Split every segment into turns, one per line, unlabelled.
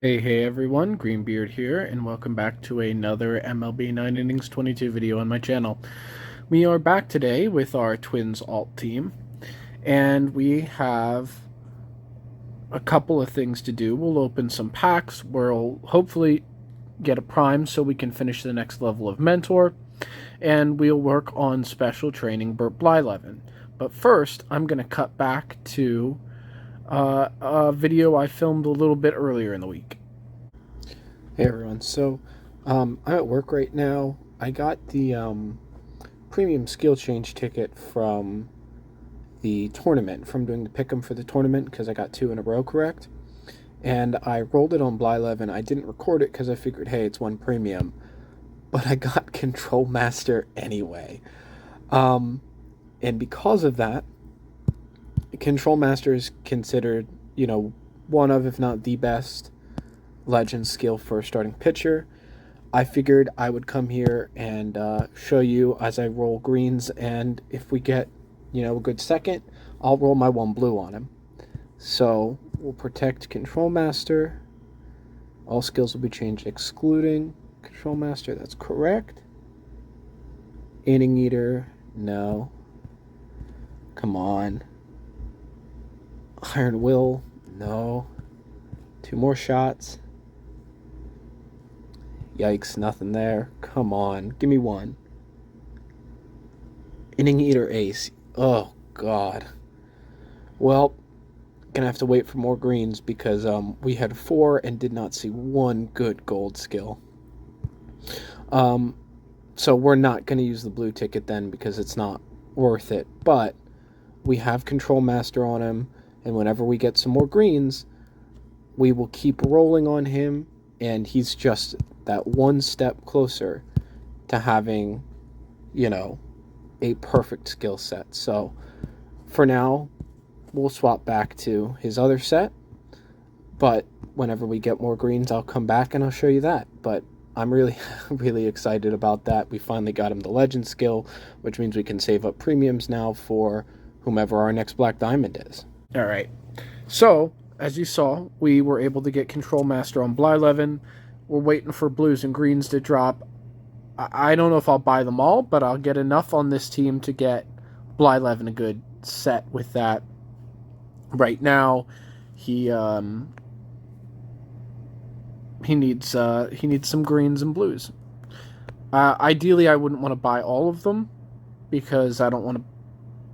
Hey everyone, Greenbeard here, and welcome back to another MLB 9 Innings 22 video on my channel. We are back today with our Twins alt team, and we have a couple of things to do. We'll open some packs, we'll hopefully get a prime so we can finish the next level of Mentor, and we'll work on special training Blyleven. But first, I'm going to cut back to a video I filmed a little bit earlier in the week. Hey everyone, so I'm at work right now. I got the premium skill change ticket from the tournament, from doing the pick'em for the tournament, because I got 2 in a row correct. And I rolled it on Blyleven. I didn't record it because I figured, hey, it's 1 premium. But I got Control Master anyway. And because of that, Control Master is considered, one of, if not the best legend skill for a starting pitcher. I figured I would come here and show you as I roll greens, and if we get, a good second, I'll roll my 1 blue on him. So we'll protect Control Master. All skills will be changed excluding Control Master. That's correct. Inning Eater, no. Come on. Iron Will, no. 2 more shots. Yikes, nothing there. Come on, give me 1. Inning Eater Ace. Oh, God. Well, gonna have to wait for more greens because we had 4 and did not see 1 good gold skill. So we're not gonna use the blue ticket then because it's not worth it. But we have Control Master on him, and whenever we get some more greens, we will keep rolling on him, and he's just that 1 step closer to having, a perfect skill set. So for now, we'll swap back to his other set, but whenever we get more greens, I'll come back and I'll show you that. But I'm really, really excited about that. We finally got him the legend skill, which means we can save up premiums now for whomever our next Black Diamond is. All right. So, as you saw, we were able to get Control Master on Blyleven. We're waiting for blues and greens to drop. I don't know if I'll buy them all, but I'll get enough on this team to get Blyleven a good set with that. Right now, he needs some greens and blues. Ideally, I wouldn't want to buy all of them because I don't want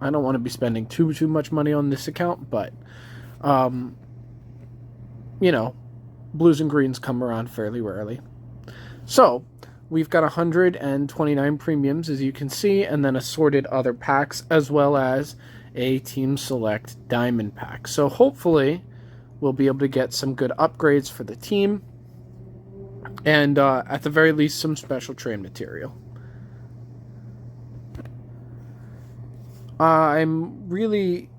to be spending too much money on this account. But blues and greens come around fairly rarely. So we've got 129 premiums, as you can see, and then assorted other packs, as well as a Team Select Diamond pack. So hopefully we'll be able to get some good upgrades for the team, and at the very least, some special train material. I'm really,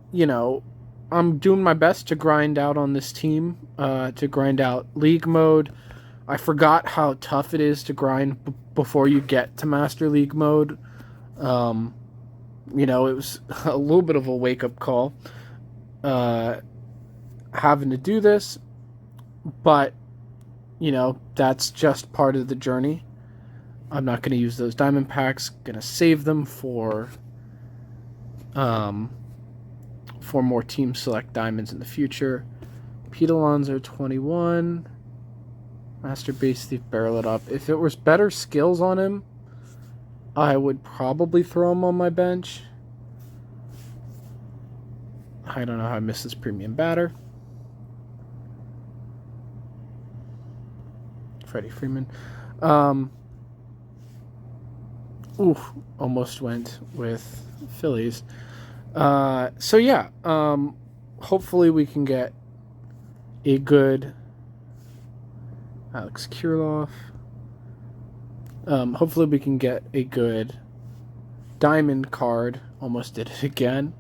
I'm doing my best to grind out on this team, to grind out League Mode. I forgot how tough it is to grind before you get to Master League Mode. It was a little bit of a wake-up call having to do this, but, that's just part of the journey. I'm not going to use those diamond packs. Going to save them for more Team Select Diamonds in the future. Pete Alonso 21. Master Base Thief, barrel it up. If it was better skills on him, I would probably throw him on my bench. I don't know how I missed this premium batter. Freddie Freeman. Almost went with Phillies. Hopefully we can get a good Alex Kirilloff. Hopefully we can get a good diamond card. Almost did it again.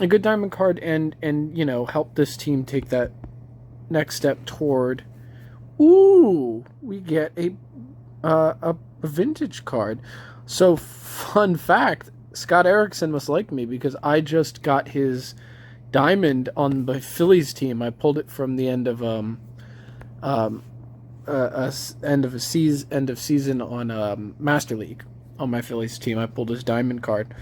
A good diamond card and help this team take that next step toward. We get a vintage card. So fun fact, Scott Erickson must like me because I just got his diamond on the Phillies team. I pulled it from the end of end of season on Master League on my Phillies team. I pulled his diamond card,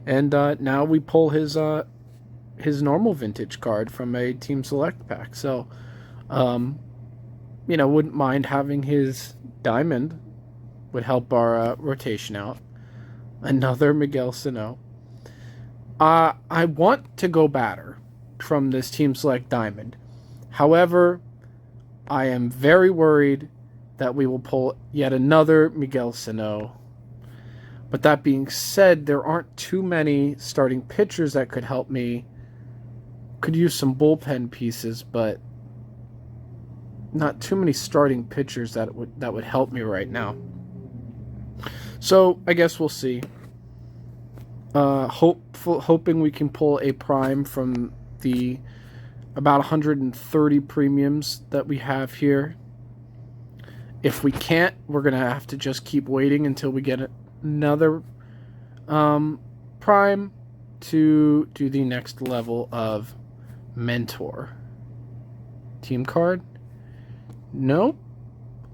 and now we pull his normal vintage card from a team select pack. So, wouldn't mind having his diamond. Would help our rotation out. Another Miguel Sano. I want to go batter from this team select diamond. However, I am very worried that we will pull yet another Miguel Sano. But that being said, there aren't too many starting pitchers that could help me. Could use some bullpen pieces, but not too many starting pitchers that would help me right now. So I guess we'll see. Hoping we can pull a prime from the about 130 premiums that we have here. If we can't, we're gonna have to just keep waiting until we get another prime to do the next level of mentor. Team card? Nope.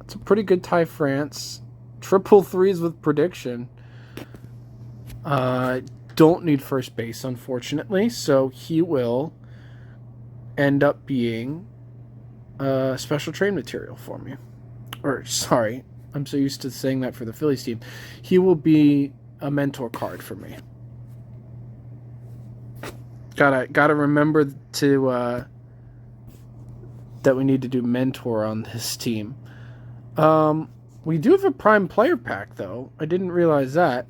It's a pretty good Ty France. Triple threes with prediction. Don't need first base, unfortunately, so he will end up being special trade material for me. Or, sorry, I'm so used to saying that for the Phillies team. He will be a mentor card for me. Gotta remember to that we need to do mentor on this team. We do have a prime player pack, though. I didn't realize that.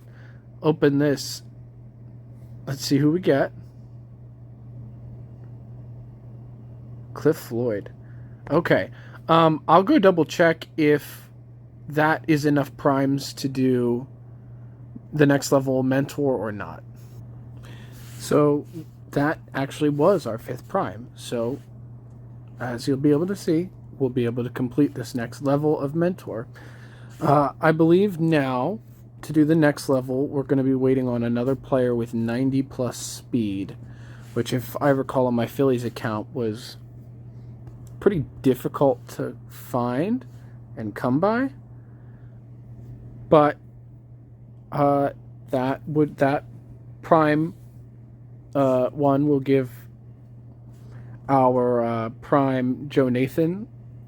Open this. Let's see who we get. Cliff Floyd. Okay. I'll go double check if that is enough primes to do the next level mentor or not. So that actually was our 5th prime. So as you'll be able to see, we'll be able to complete this next level of mentor. I believe now, to do the next level, we're going to be waiting on another player with 90 plus speed, which, if I recall on my Phillies account, was pretty difficult to find and come by. But that prime one will give our prime Joe Nathan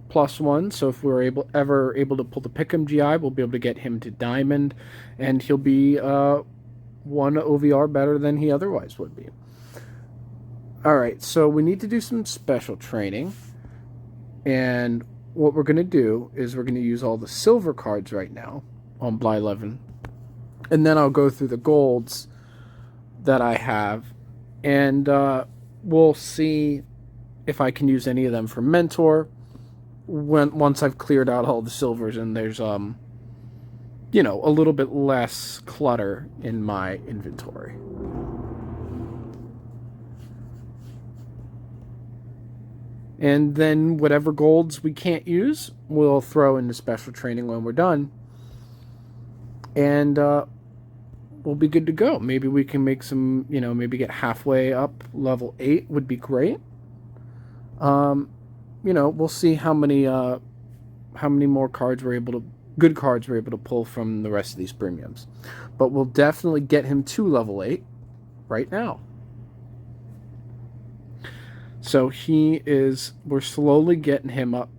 +1. So if we're ever able to pull the Pick'em GI, we'll be able to get him to diamond, and he'll be 1 OVR better than he otherwise would be. Alright, so we need to do some special training. And what we're going to do is we're going to use all the silver cards right now on Blyleven. And then I'll go through the golds that I have. And we'll see if I can use any of them for mentor once I've cleared out all the silvers and there's a little bit less clutter in my inventory. And then whatever golds we can't use, we'll throw into special training when we're done. And we'll be good to go. Maybe we can make some, maybe get halfway up. Level 8 would be great. We'll see how many more cards good cards we're able to pull from the rest of these premiums. But we'll definitely get him to level 8 right now. So we're slowly getting him up,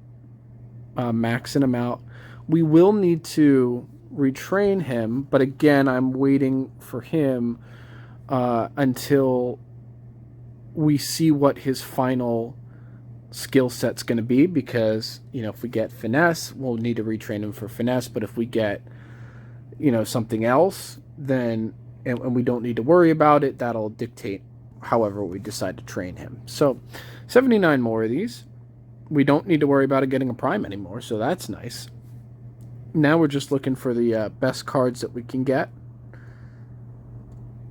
maxing him out. We will need to retrain him, but again, I'm waiting for him until we see what his final skill set's going to be, because, if we get finesse, we'll need to retrain him for finesse, but if we get, something else, then, and we don't need to worry about it, that'll dictate however we decide to train him. So 79 more of these. We don't need to worry about it getting a prime anymore, so that's nice. Now we're just looking for the best cards that we can get,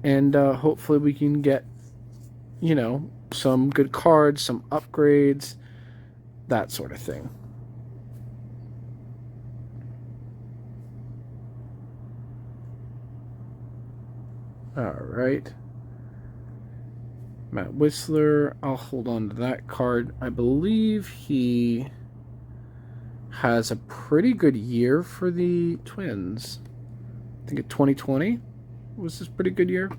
and hopefully we can get some good cards, some upgrades, that sort of thing. Alright. Matt Whistler, I'll hold on to that card. I believe he has a pretty good year for the Twins. I think in 2020 was this pretty good year.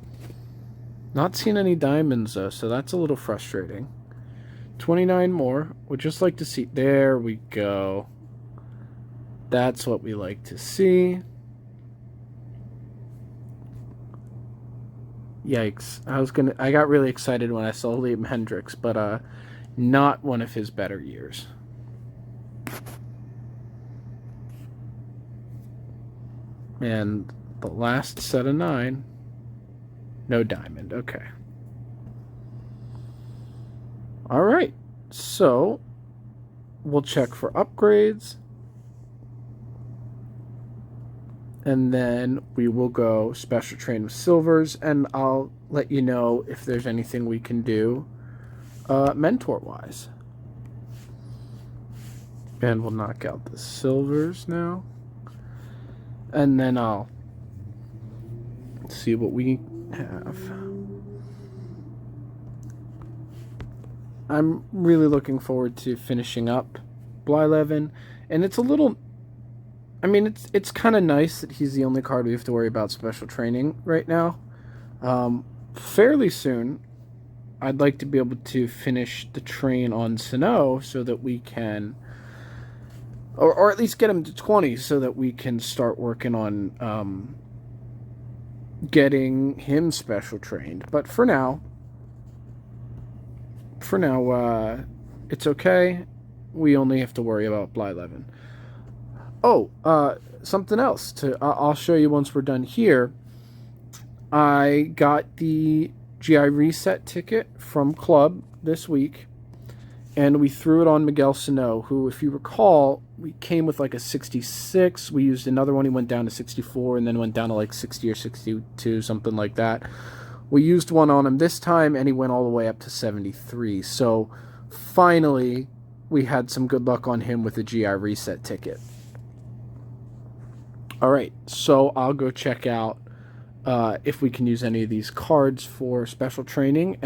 Not seeing any diamonds though, so that's a little frustrating. 29 more. Would just like to see. There we go. That's what we like to see. Yikes. I got really excited when I saw Liam Hendricks, but not one of his better years. And the last set of 9, no diamond. Okay. All right. So we'll check for upgrades. And then we will go special train with silvers, and I'll let you know if there's anything we can do mentor-wise. And we'll knock out the silvers now. And then I'll see what we have. I'm really looking forward to finishing up Blyleven, and it's a little... I mean, it's kind of nice that he's the only card we have to worry about special training right now. Fairly soon, I'd like to be able to finish the train on Sano so that we can... Or at least get him to 20 so that we can start working on getting him special trained. But for now, it's okay. We only have to worry about Blyleven. Oh, something else. I'll show you once we're done here. I got the GI Reset ticket from Club this week, and we threw it on Miguel Sano, who, if you recall, we came with like a 66. We used another one. He went down to 64 and then went down to like 60 or 62, something like that. We used one on him this time, and he went all the way up to 73. So finally, we had some good luck on him with the GI Reset ticket. All right, so I'll go check out if we can use any of these cards for special training,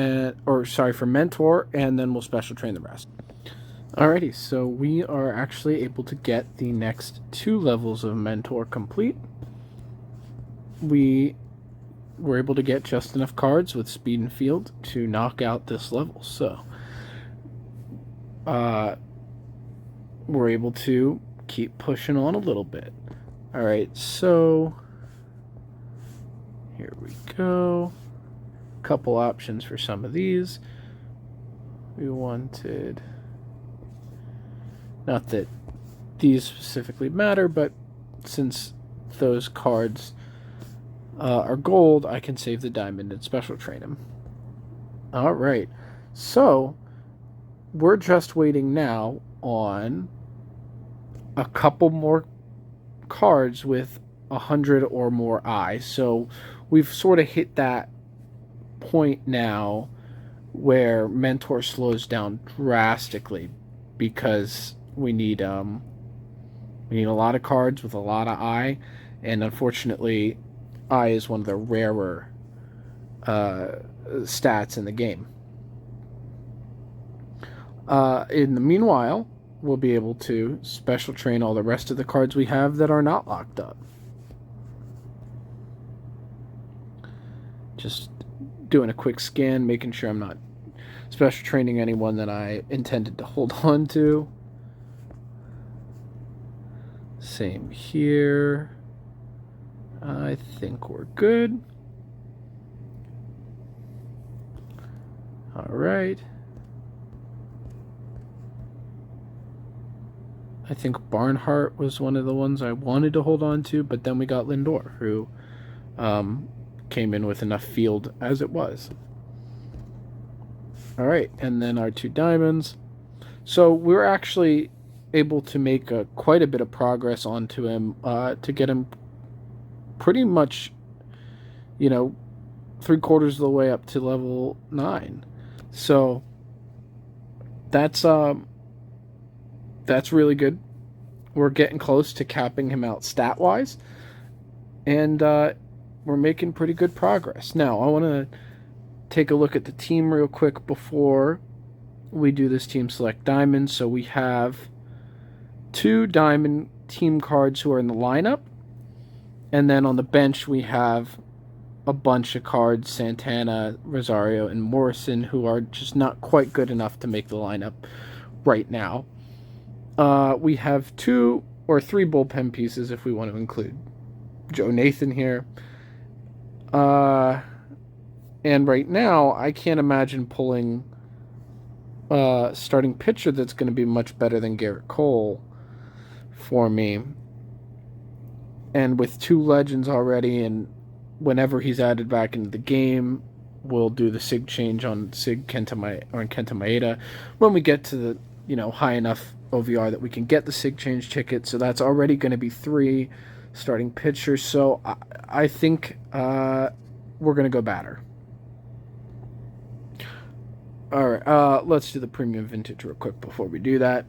for mentor, and then we'll special train the rest. Alrighty, so we are actually able to get the next 2 levels of mentor complete. We were able to get just enough cards with speed and field to knock out this level, so we're able to keep pushing on a little bit. Alright, so here we go. Couple options for some of these. We wanted, not that these specifically matter, but since those cards are gold, I can save the diamond and special train them. Alright, so we're just waiting now on a couple more cards with 100 or more eyes. So we've sort of hit that point now where mentor slows down drastically because we need a lot of cards with a lot of eye, and unfortunately eye is one of the rarer stats in the game. In the meanwhile, we'll be able to special train all the rest of the cards we have that are not locked up. Just doing a quick scan, making sure I'm not special training anyone that I intended to hold on to. Same here. I think we're good. All right. I think Barnhart was one of the ones I wanted to hold on to, but then we got Lindor, who came in with enough field as it was. All right, and then our 2 diamonds. So we're actually able to make quite a bit of progress onto him to get him pretty much, 3/4 of the way up to level 9. So that's really good. We're getting close to capping him out stat-wise, and we're making pretty good progress. Now, I want to take a look at the team real quick before we do this team select diamond. So we have 2 diamond team cards who are in the lineup. And then on the bench, we have a bunch of cards, Santana, Rosario, and Morrison, who are just not quite good enough to make the lineup right now. We have 2 or 3 bullpen pieces if we want to include Joe Nathan here. And right now, I can't imagine pulling starting pitcher that's going to be much better than Garrett Cole for me. And with 2 legends already, and whenever he's added back into the game, we'll do the SIG change on SIG Kenta Maeda when we get to the high enough OVR that we can get the SIG change ticket. So that's already going to be 3 starting pitchers. So I think we're going to go batter. All right, let's do the premium vintage real quick before we do that,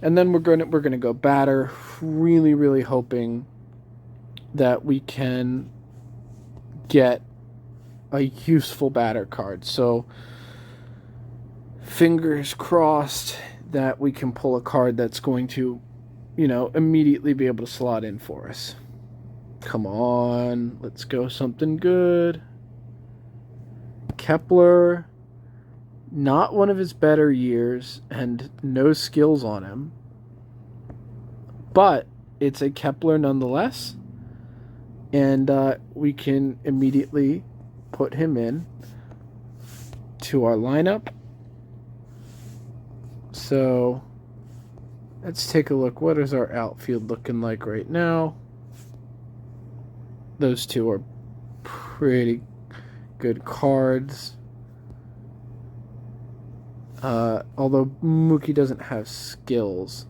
and then we're gonna go batter. Really, really hoping that we can get a useful batter card. So fingers crossed that we can pull a card that's going to, immediately be able to slot in for us. Come on, let's go something good. Kepler, not one of his better years and no skills on him, but it's a Kepler nonetheless. And we can immediately put him in to our lineup. So let's take a look. What is our outfield looking like right now? Those 2 are pretty good cards. Although Mookie doesn't have skills.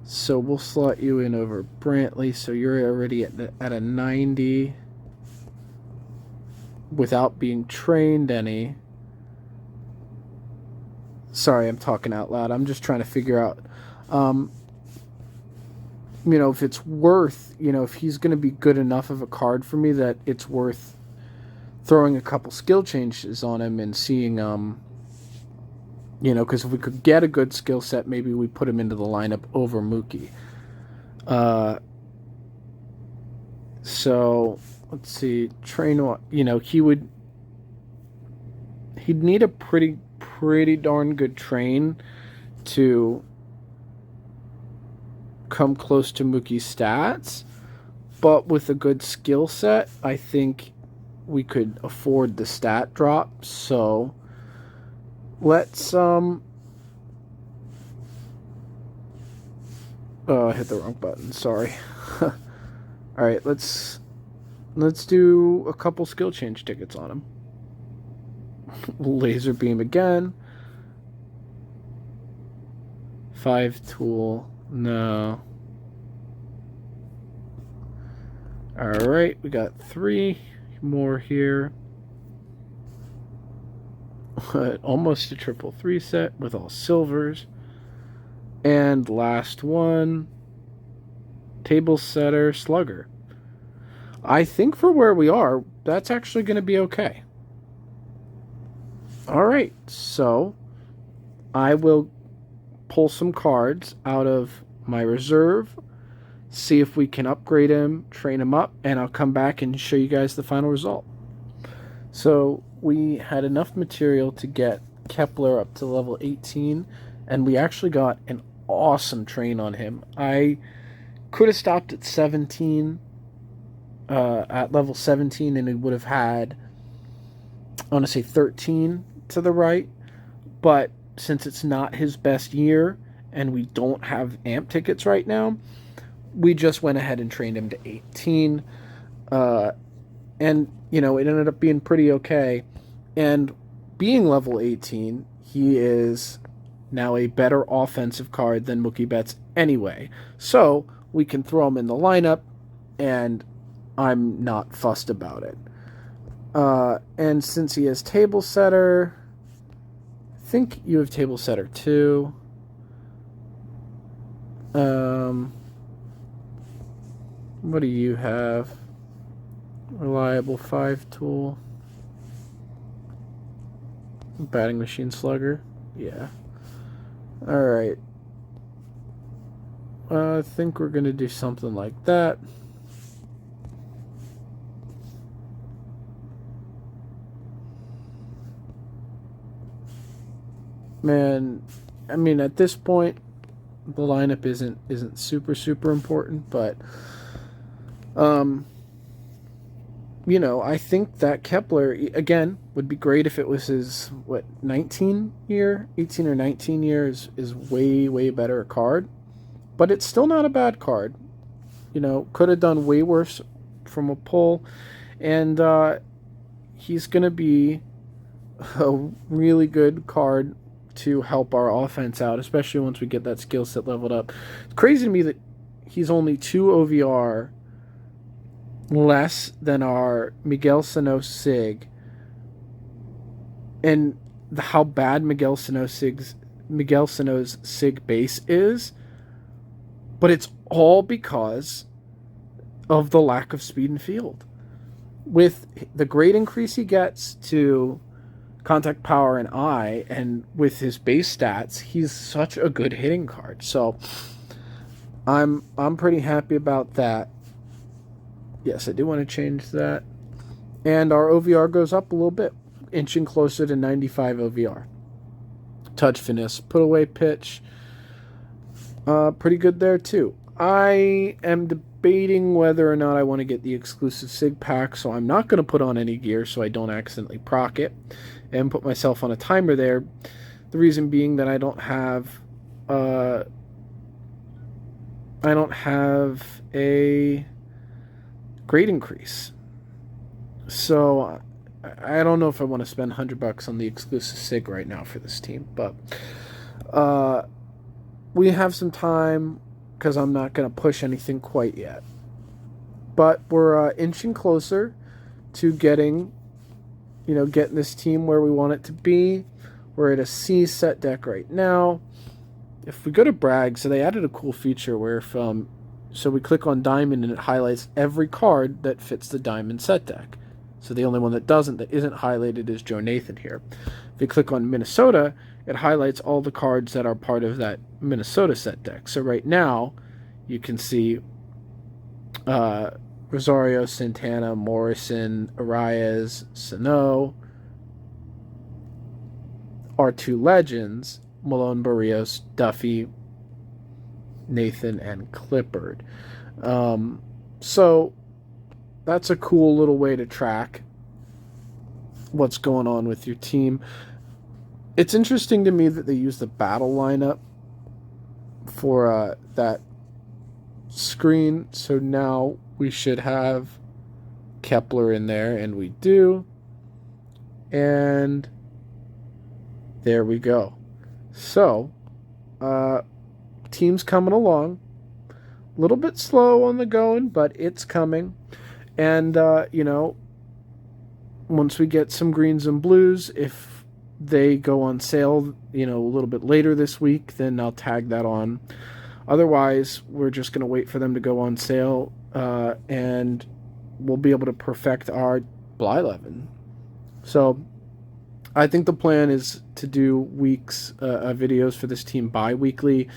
So we'll slot you in over Brantley. So you're already at a 90 without being trained any. Sorry, I'm talking out loud. I'm just trying to figure out, if it's worth, if he's going to be good enough of a card for me that it's worth throwing a couple skill changes on him and seeing, because if we could get a good skill set, maybe we put him into the lineup over Mookie. So let's see, he'd need a pretty darn good train to come close to Mookie's stats, but with a good skill set, I think we could afford the stat drop. So let's hit the wrong button, sorry. All right, let's do a couple skill change tickets on him. Laser beam again. 5 tool, no. All right, we got 3 more here. Almost a triple 3 set with all silvers. And last one, table setter slugger. I think for where we are, that's actually going to be okay. All right, so I will pull some cards out of my reserve, see if we can upgrade him, train him up, and I'll come back and show you guys the final result. So we had enough material to get Kepler up to level 18, and we actually got an awesome train on him. I could have stopped at 17, at level 17, and he would have had, I want to say 13 to the right, but since it's not his best year and we don't have amp tickets right now, we just went ahead and trained him to 18, and it ended up being pretty okay. And being level 18, he is now a better offensive card than Mookie Betts anyway, so we can throw him in the lineup and I'm not fussed about it. And since he has table setter, I think you have table setter too. What do you have? Reliable 5 tool. Batting machine slugger. Yeah. Alright. I think we're going to do something like that. Man, I mean, at this point, the lineup isn't super important, but you know, I think that Kepler again would be great if it was his 18 or 19 years is way better a card, but it's still not a bad card. You know, could have done way worse from a pull, and he's gonna be a really good card to help our offense out, especially once we get that skill set leveled up. It's crazy to me that he's only 2 OVR less than our Miguel Sano Sig, and how bad Miguel Sano's Sig base is, but it's all because of the lack of speed and field. With the great increase he gets to contact power and eye, and with his base stats, he's such a good hitting card. So I'm pretty happy about that. Yes, I do want to change that. And our OVR goes up a little bit, inching closer to 95 OVR. Touch finesse, put away pitch, pretty good there too. I am debating whether or not I want to get the exclusive Sig pack, so I'm not going to put on any gear so I don't accidentally proc it and put myself on a timer there. The reason being that I don't have a grade increase, so I don't know if I want to spend $100 on the exclusive Sig right now for this team, but we have some time because I'm not going to push anything quite yet. But we're inching closer to getting this team where we want it to be. We're at a C set deck right now. If we go to brag, so they added a cool feature where so we click on diamond and it highlights every card that fits the diamond set deck. So the only one that isn't highlighted is Joe Nathan here. If you click on Minnesota, it highlights all the cards that are part of that Minnesota set deck. So right now, you can see Rosario, Santana, Morrison, Arias, Sano, our 2 legends, Malone, Barrios, Duffy, Nathan, and Clippard. So that's a cool little way to track what's going on with your team. It's interesting to me that they use the battle lineup for that screen. So now we should have Kepler in there, and we do. And there we go. So, team's coming along. A little bit slow on the going, but it's coming. And, once we get some greens and blues, if they go on sale, a little bit later this week, then I'll tag that on. Otherwise, we're just going to wait for them to go on sale, and we'll be able to perfect our Blyleven. So I think the plan is to do weeks videos for this team bi-weekly.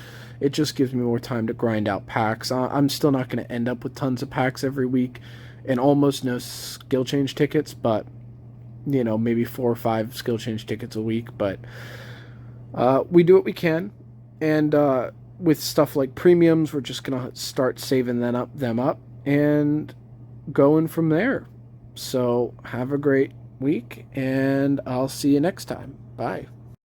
It just gives me more time to grind out packs. I'm still not going to end up with tons of packs every week and almost no skill change tickets, but maybe 4 or 5 skill change tickets a week. But we do what we can, and with stuff like premiums, we're just going to start saving them up and going from there. So have a great week, and I'll see you next time. Bye.